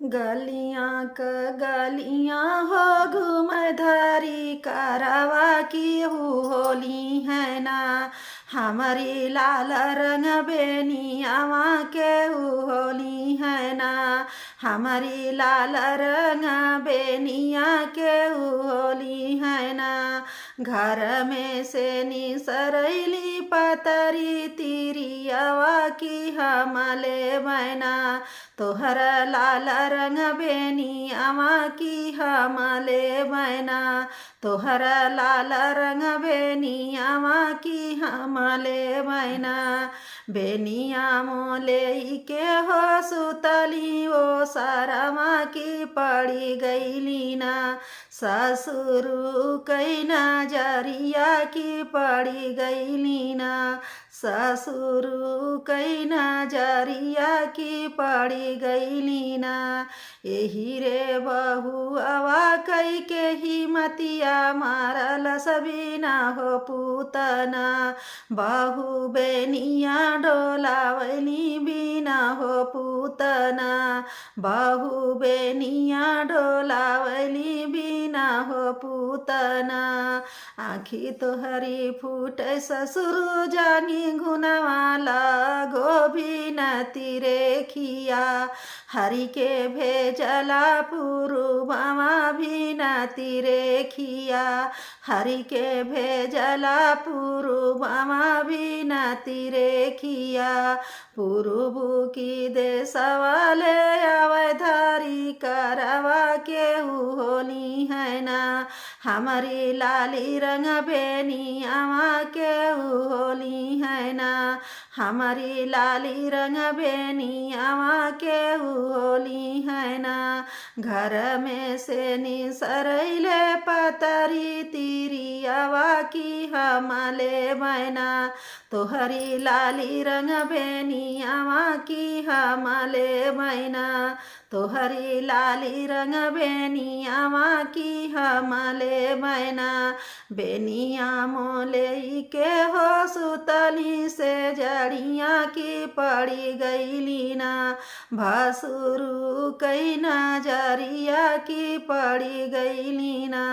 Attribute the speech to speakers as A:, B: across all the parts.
A: गलियां क गलियां हो घूमधारी करवा की होली है ना। हमारी लाल रंग बेनियावा के होली है ना। हमारी लाल रंग बेनिया के होली है ना। घर में से निसरैली पतरी तिरियावा की हमले बना। तोहर लाल रंग बेनियावा की हमले बना। तोहर लाल रंग बेनियावा की हमले बना। बेनिया मोले के हो सुतली ओ शरमा की पड़ी गईली ना। ससुर कई नजरिया की पड़ी गईली ना। ससुर कई नजरिया की पड़ी गईली ना। यही रे बहुआ कई के हिमतिया मारल सबीना हो पूतना। बहु बेनिया डोलावली बिना हो पूतना। बहु बेनिया डोलावली बिना हो पूतना। आँखी तोहरी फूट ससुर जानी घुनवाला गोभी न तिरे खिया। हरि के भेजला पुरुबवा भी न तिरे खिया। हरि के भेजला पुरुबवा भी न तिरे खिया। पुरुबु की देशवाले अवधारी करवा के होली है ना। हमारी लाली रंग बेनियावा के होली है ना। हमारी लाली रंग बेनियावा के होली है ना। घर में से निसरैले पतरी तिरियावा की हमले बना। तोहरी लाली रंग बेनियावा की हमले बना। तोहरी लाली रंग बेनियावा की हमले बना। बेनिया मोले के हो सुतली से जड़िया की पड़ी गईली ना। भसुरु कई नजरिया की पड़ी गईली ना।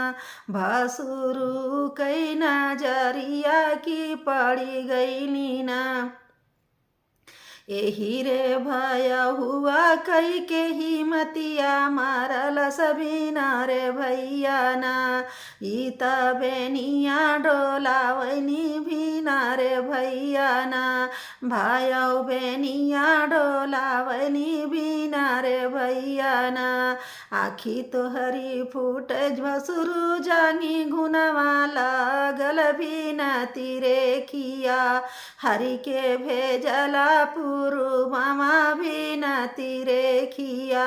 A: भसुरु कई नजरिया की पड़ी गईली ना। यही रे भया हुआ कई के हिमतिया मारल सबीना रे भैया ना। ईता बेनिया डोलावनी भीना रे भैया ना। भायौ बेनिया डोलावनी भीना रे भैया ना। आँखी तोहरी फूट भसुरु जानी घुनवाला गल भी न तिरे खिया। हरि के भेजला पुरुबवा भी न तिरे खिया।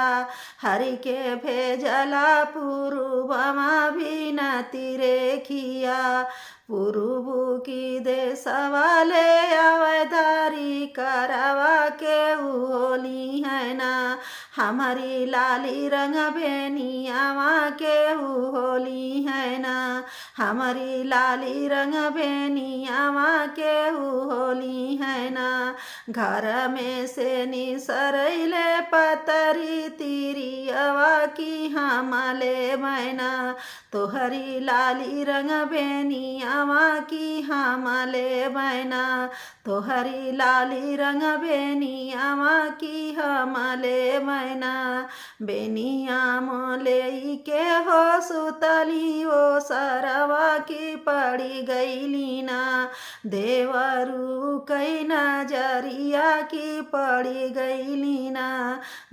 A: हरि के भेजला पुरुबवा भी न तिरे खिया। पुरुबु की देशवाले अवधारी करवा के होली है ना। हमारी लाली रंग बेनियावा के होली है ना। हमारी लाली रंग बेनियावा के होली है ना। घर में से निसरैले पतरी तिरियावा की हमले बना। तोहरी लाली रंग बेनियावा की हमले बना। तोहरी लाली रंग बेनियावा की हमले बना। बेनिया मोले के हो सुतली ओ सरवा की पड़ी गईली ना। देवरू कई नजरिया की पड़ी गईली ना।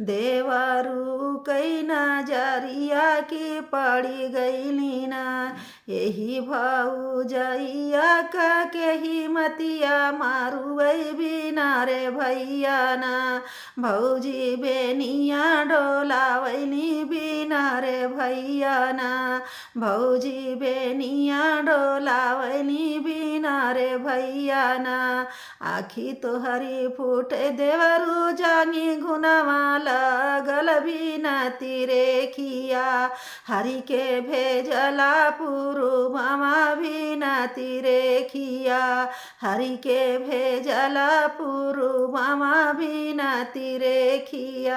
A: देवरू कई नजरिया की पड़ी गईली ना। यही भौजैया का के हिमतिया मारुवै बिना रे भैया ना। भौजी बेनिया डोलावैली बिना रे भैया ना। भौजी बेनिया डोलावैली बिना रे भैया ना। आँखी तोहरी फूट देवरू जानी घुनवाला गल भी न तिरे खिया। हरि के भेजला पुरुबवा भी न तिरे खिया। हरि के भेजला पुरुबवा भी न तिरे खिया।